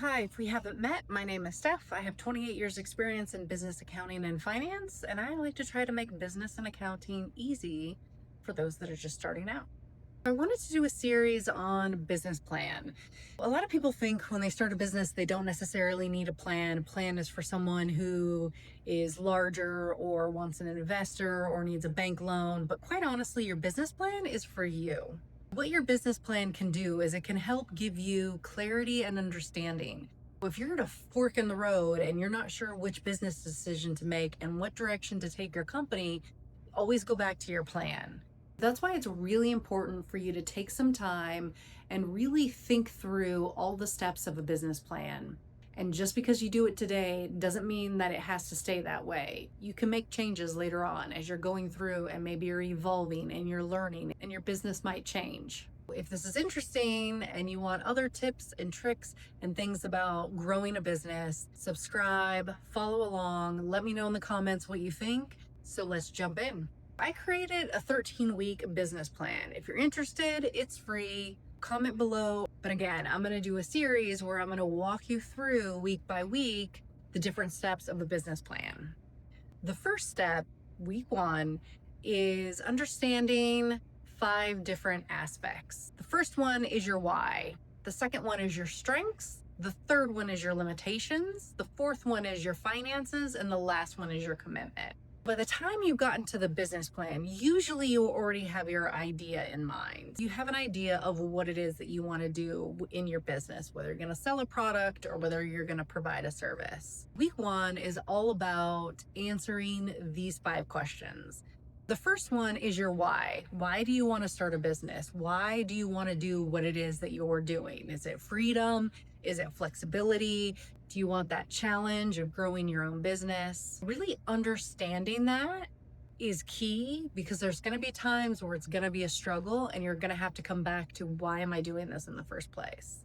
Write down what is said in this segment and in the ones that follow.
Hi, if we haven't met, my name is Steph. I have 28 years experience in business accounting and finance, and I like to try to make business and accounting easy for those that are just starting out. I wanted to do a series on business plan. A lot of people think when they start a business, they don't necessarily need a plan. A plan is for someone who is larger or wants an investor or needs a bank loan. But quite honestly, your business plan is for you. What your business plan can do is it can help give you clarity and understanding. If you're at a fork in the road and you're not sure which business decision to make and what direction to take your company, always go back to your plan. That's why it's really important for you to take some time and really think through all the steps of a business plan. And just because you do it today doesn't mean that it has to stay that way. You can make changes later on as you're going through, and maybe you're evolving and you're learning, and your business might change. If this is interesting and you want other tips and tricks and things about growing a business, subscribe, follow along, let me know in the comments what you think. So let's jump in. I created a 13-week business plan. If you're interested, it's free. Comment below. But again, I'm going to do a series where I'm going to walk you through week by week the different steps of a business plan. The first step, week one, is understanding 5 different aspects. The first one is your why. The second one is your strengths. The third one is your limitations. The fourth one is your finances. And the last one is your commitment. By the time you've gotten to the business plan, usually you already have your idea in mind. You have an idea of what it is that you want to do in your business, whether you're going to sell a product or whether you're going to provide a service. Week one is all about answering these 5 questions. The first one is your why. Why do you want to start a business? Why do you want to do what it is that you're doing? Is it freedom? Is it flexibility? Do you want that challenge of growing your own business? Really understanding that is key, because there's going to be times where it's going to be a struggle and you're going to have to come back to, why am I doing this in the first place?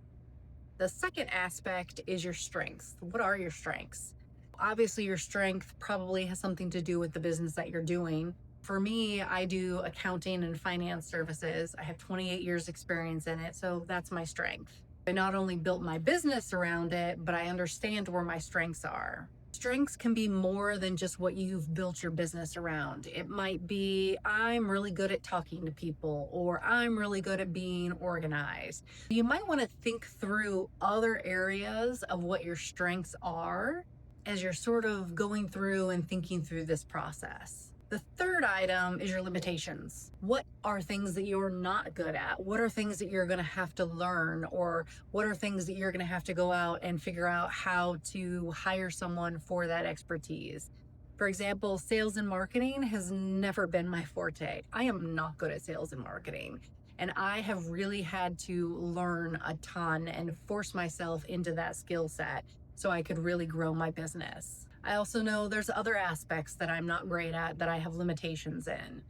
The second aspect is your strengths. What are your strengths? Obviously, your strength probably has something to do with the business that you're doing. For me, I do accounting and finance services. I have 28 years experience in it, so that's my strength. I not only built my business around it, but I understand where my strengths are. Strengths can be more than just what you've built your business around. It might be, I'm really good at talking to people, or I'm really good at being organized. You might want to think through other areas of what your strengths are as you're sort of going through and thinking through this process. The third item is your limitations. What are things that you're not good at? What are things that you're going to have to learn? Or what are things that you're going to have to go out and figure out how to hire someone for that expertise? For example, sales and marketing has never been my forte. I am not good at sales and marketing. And I have really had to learn a ton and force myself into that skill set so I could really grow my business. I also know there's other aspects that I'm not great at, that I have limitations in.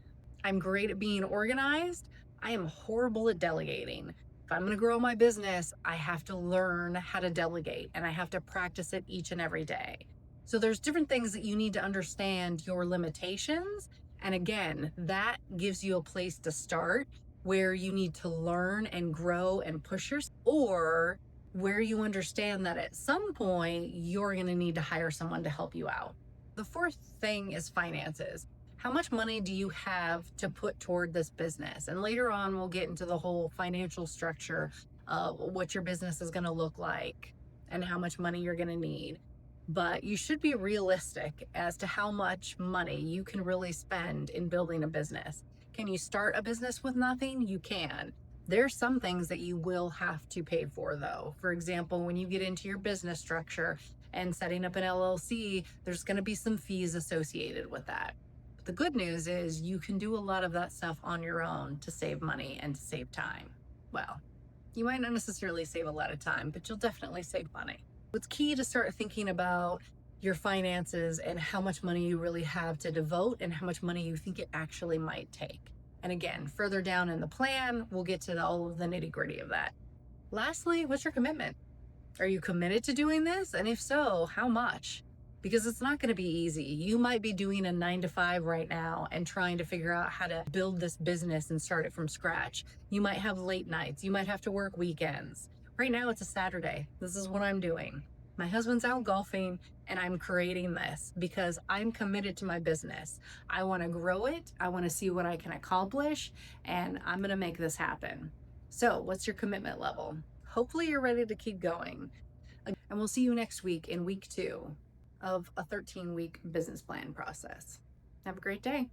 I'm great at being organized. I am horrible at delegating. If I'm going to grow my business, I have to learn how to delegate, and I have to practice it each and every day. So there's different things that you need to understand your limitations. And again, that gives you a place to start where you need to learn and grow and push yourself, or where you understand that at some point you're going to need to hire someone to help you out. The fourth thing is finances. How much money do you have to put toward this business? And later on, we'll get into the whole financial structure of what your business is going to look like and how much money you're going to need. But you should be realistic as to how much money you can really spend in building a business. Can you start a business with nothing? You can. There's some things that you will have to pay for, though. For example, when you get into your business structure and setting up an LLC, there's going to be some fees associated with that. But the good news is you can do a lot of that stuff on your own to save money and to save time. Well, you might not necessarily save a lot of time, but you'll definitely save money. It's key to start thinking about your finances and how much money you really have to devote and how much money you think it actually might take. And again, further down in the plan, we'll get to all of the nitty-gritty of that. Lastly, what's your commitment? Are you committed to doing this? And if so, how much? Because it's not going to be easy. You might be doing a 9-to-5 right now and trying to figure out how to build this business and start it from scratch. You might have late nights. You might have to work weekends. Right now it's a Saturday. This is what I'm doing. My husband's out golfing and I'm creating this because I'm committed to my business. I want to grow it. I want to see what I can accomplish and I'm going to make this happen. So, what's your commitment level? Hopefully, you're ready to keep going. And we'll see you next week in week 2 of a 13-week business plan process. Have a great day.